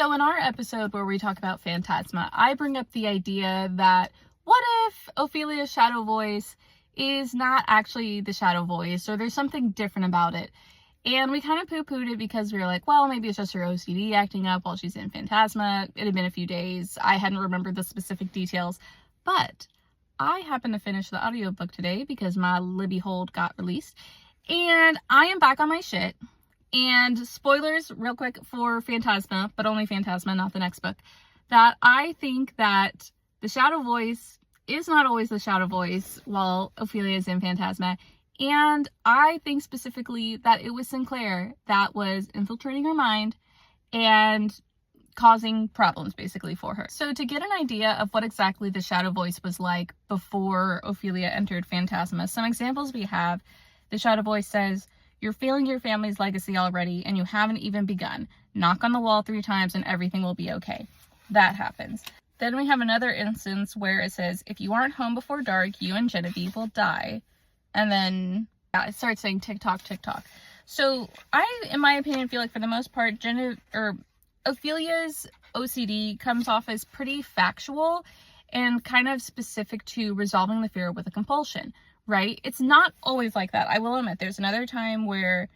So in our episode where we talk about Phantasma, I bring up the idea that what if Ophelia's shadow voice is not actually the shadow voice, or there's something different about it. And we kind of poo-pooed it because we were like, well, maybe it's just her OCD acting up while she's in Phantasma. It had been a few days. I hadn't remembered the specific details. But I happened to finish the audiobook today because my Libby hold got released. And I am back on my shit. And spoilers real quick for Phantasma, but only Phantasma, not the next book, that I think that the shadow voice is not always the shadow voice while Ophelia is in Phantasma. And I think specifically that it was Sinclair that was infiltrating her mind and causing problems basically for her. So to get an idea of what exactly the shadow voice was like before Ophelia entered Phantasma, some examples we have, the shadow voice says, "You're failing your family's legacy already and you haven't even begun. Knock on the wall 3 times and everything will be okay." That happens. Then we have another instance where it says, "If you aren't home before dark, you and Genevieve will die." And then it starts saying tick-tock, tick-tock. So I, in my opinion, feel like for the most part, Ophelia's OCD comes off as pretty factual and kind of specific to resolving the fear with a compulsion, right? It's not always like that. I will admit there's another time where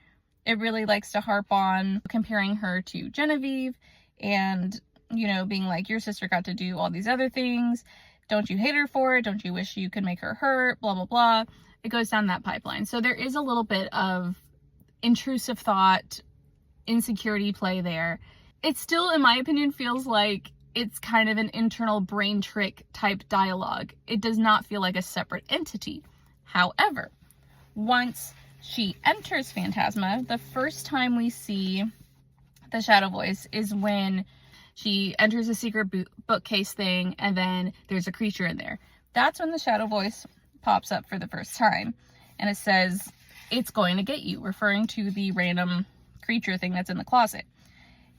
it really likes to harp on comparing her to Genevieve and, you know, being like, your sister got to do all these other things. Don't you hate her for it? Don't you wish you could make her hurt? Blah, blah, blah. It goes down that pipeline. So there is a little bit of intrusive thought, insecurity play there. It still, in my opinion, feels like it's kind of an internal brain trick type dialogue. It does not feel like a separate entity. However, once she enters Phantasma, the first time we see the shadow voice is when she enters a secret bookcase thing and then there's a creature in there. That's when the shadow voice pops up for the first time. And it says, "It's going to get you," referring to the random creature thing that's in the closet.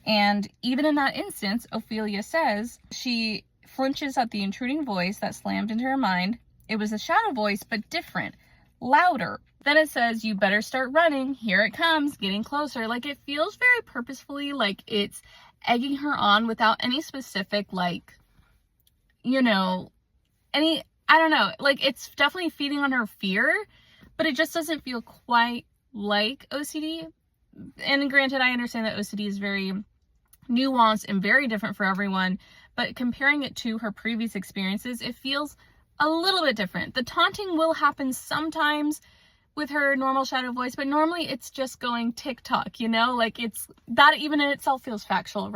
And even in that instance, Ophelia says she flinches at the intruding voice that slammed into her mind. It was a shadow voice, but different, louder. Then it says, "You better start running. Here it comes, getting closer." Like, it feels very purposefully like it's egging her on without any specific, like, you know, I don't know, like, it's definitely feeding on her fear, but it just doesn't feel quite like OCD. And granted, I understand that OCD is very nuanced and very different for everyone, but comparing it to her previous experiences, it feels a little bit different. The taunting will happen sometimes with her normal shadow voice, but normally it's just going tick-tock, you know? Like, it's that even in itself feels factual, right?